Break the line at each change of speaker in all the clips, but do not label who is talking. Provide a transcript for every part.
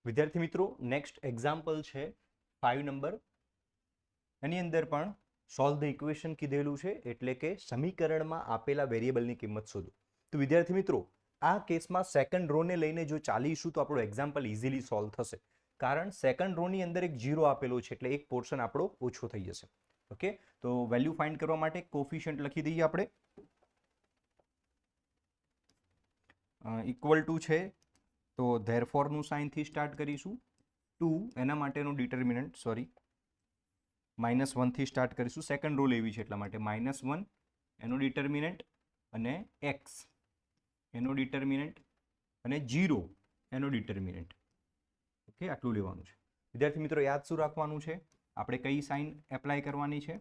વિદ્યાર્થી મિત્રો, next example છે 5 નંબર. એની અંદર પણ સોલ્વ ધ ઇક્વેશન કીધેલું છે, એટલે કે સમીકરણમાં આપેલા વેરિયેબલની કિંમત શોધો. તો વિદ્યાર્થી મિત્રો, આ કેસમાં સેકન્ડ રોને લઈને જો ચાલીશું તો આપણો એક્ઝામ્પલ ઇઝીલી સોલ્વ થશે, કારણ સેકન્ડ રોની અંદર એક 0 આપેલો છે, એટલે એક પોર્શન આપણો ઓછો થઈ જશે. ઓકે, તો વેલ્યુ ફાઇન્ડ કરવા માટે કોફિશિયન્ટ લખી દઈએ આપણે. ઇક્વલ ટુ છે તો ધેરફોરનું સાઇનથી સ્ટાર્ટ કરીશું. 2 એના માટેનું ડિટર્મિનન્ટ -1થી સ્ટાર્ટ કરીશું. સેકન્ડ રો લેવી છે એટલા માટે -1 એનો ડિટર્મિનન્ટ અને x એનો ડિટર્મિનન્ટ અને 0 એનો ડિટર્મિનન્ટ. ઓકે, આટલું લેવાનું છે. વિદ્યાર્થી મિત્રો, યાદ શું રાખવાનું છે? આપણે કઈ સાઇન એપ્લાય કરવાની છે?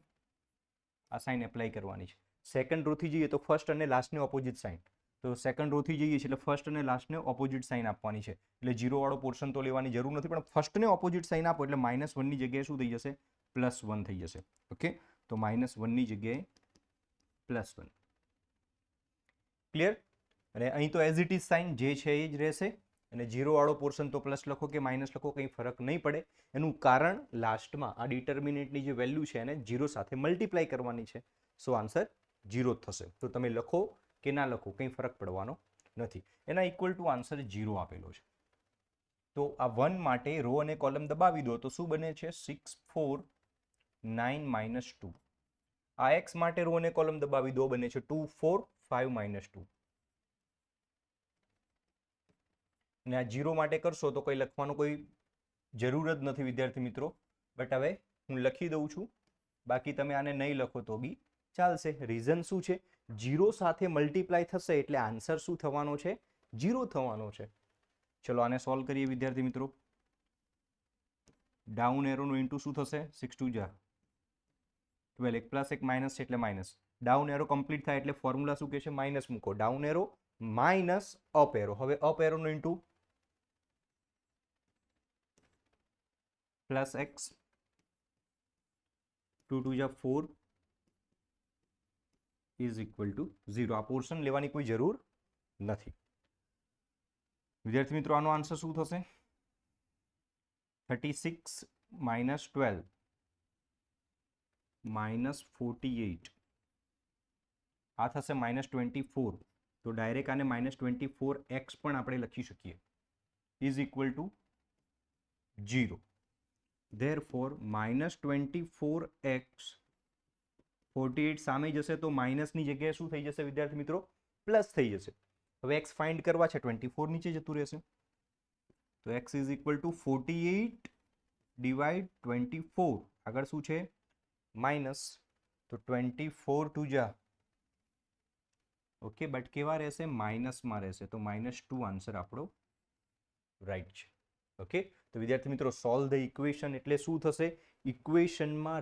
આ સાઇન એપ્લાય કરવાની છે. સેકન્ડ રોથી જઈએ તો ફર્સ્ટ અને લાસ્ટની ઓપોઝિટ સાઇન. તો સેકન્ડ રોથી જઈએ છીએ એટલે ફર્સ્ટ અને લાસ્ટને ઓપોઝિટ સાઇન આપવાની છે. એટલે 0 વાળો પોર્શન તો લેવાની જરૂર નથી, પણ ફર્સ્ટને ઓપોઝિટ સાઇન આપો એટલે -1ની જગ્યાએ શું થઈ જશે? +1 થઈ જશે. ઓકે, તો -1ની જગ્યાએ +1. ક્લિયર? અને અહીં તો એઝ ઇટ ઇઝ સાઇન જે છે એ જ રહેશે, અને 0 વાળો પોર્શન તો પ્લસ લખો કે માઇનસ લખો કંઈ ફરક નહીં પડે. એનું કારણ લાસ્ટમાં આ ડિટર્મિનન્ટની જે વેલ્યુ છે એને 0 સાથે મલ્ટીપ્લાય કરવાની છે. સો આન્સર 0 જ થશે. તો તમે લખો કે ના લખો કંઈ ફરક પડવાનો નથી. એના ઇક્વલ ટુ આન્સર 0 આપેલો છે. તો આ 1 માટે રો અને કોલમ દબાવી દો તો શું બને છે? 6 4 9 -2. આ x માટે રો અને કોલમ દબાવી દો, બને છે 2 4 5 -2. અને આ 0 માટે કરશો તો કંઈ લખવાનો કોઈ જરૂર જ નથી વિદ્યાર્થી મિત્રો. બટ હવે હું લખી દઉં છું, બાકી તમે આને નહીં લખો તો બી ચાલશે. રીઝન શું છે? 0 સાથે મલ્ટીપ્લાય થશે એટલે આન્સર શું થવાનો છે? 0 થવાનો છે. ચલો આને સોલ્વ કરીએ વિદ્યાર્થી મિત્રો. ડાઉન એરોનું ઇન્ટુ શું થશે? 6 2 જા 12. એક પ્લસ એક માઇનસ છે એટલે માઇનસ. ડાઉન એરો કમ્પ્લીટ થાય એટલે ફોર્મ્યુલા શું કહે છે? માઇનસ મૂકો. Down arrow minus up arrow. હવે અપ એરોનું ઇન્ટુ પ્લસ એક્સ 2 2 જા 4 ઇઝ ઇક્વલ ટુ 0. આ પોર્શન લેવાની કોઈ જરૂર નથી. વિદ્યાર્થી મિત્રો, આનો આન્સર શું થશે? 36 -12 -48. આ થશે -24. તો ડાયરેક્ટ આને -24x પણ આપણે લખી શકીએ. Is equal to 0. Therefore -24x 48 સામે જશે તો માઇનસની જગ્યાએ શું થઈ જશે વિદ્યાર્થી મિત્રો? પ્લસ થઈ જશે. હવે x ફાઇન્ડ કરવા છે, 24 નીચે જતું રહેશે. તો x is equal to 48 divide 24. આગળ શું છે? માઇનસ. તો 24 2 જા. ઓકે, બટ કેવા રહેશે? માઇનસમાં રહેશે. તો -2 આન્સર આપણો રાઈટ છે. ઓકે, તો વિદ્યાર્થી મિત્રો, સોલ્વ ધ ઇક્વેશન એટલે શું થશે? ઇક્વેશનમાં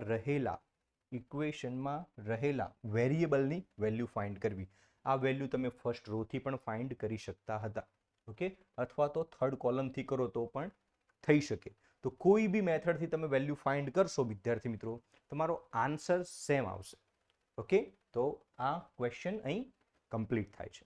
રહેલા વેરિયેબલની વેલ્યુ ફાઇન્ડ કરવી. આ વેલ્યુ તમે ફર્સ્ટ રોથી પણ ફાઇન્ડ કરી શકતા હતા. ઓકે, અથવા તો થર્ડ કોલમથી કરો તો પણ થઈ શકે. તો કોઈ બી મેથડથી તમે વેલ્યુ ફાઇન્ડ કરશો વિદ્યાર્થી મિત્રો, તમારો આન્સર સેમ આવશે. ઓકે, તો આ ક્વેશ્ચન અહીં કમ્પ્લીટ થાય છે.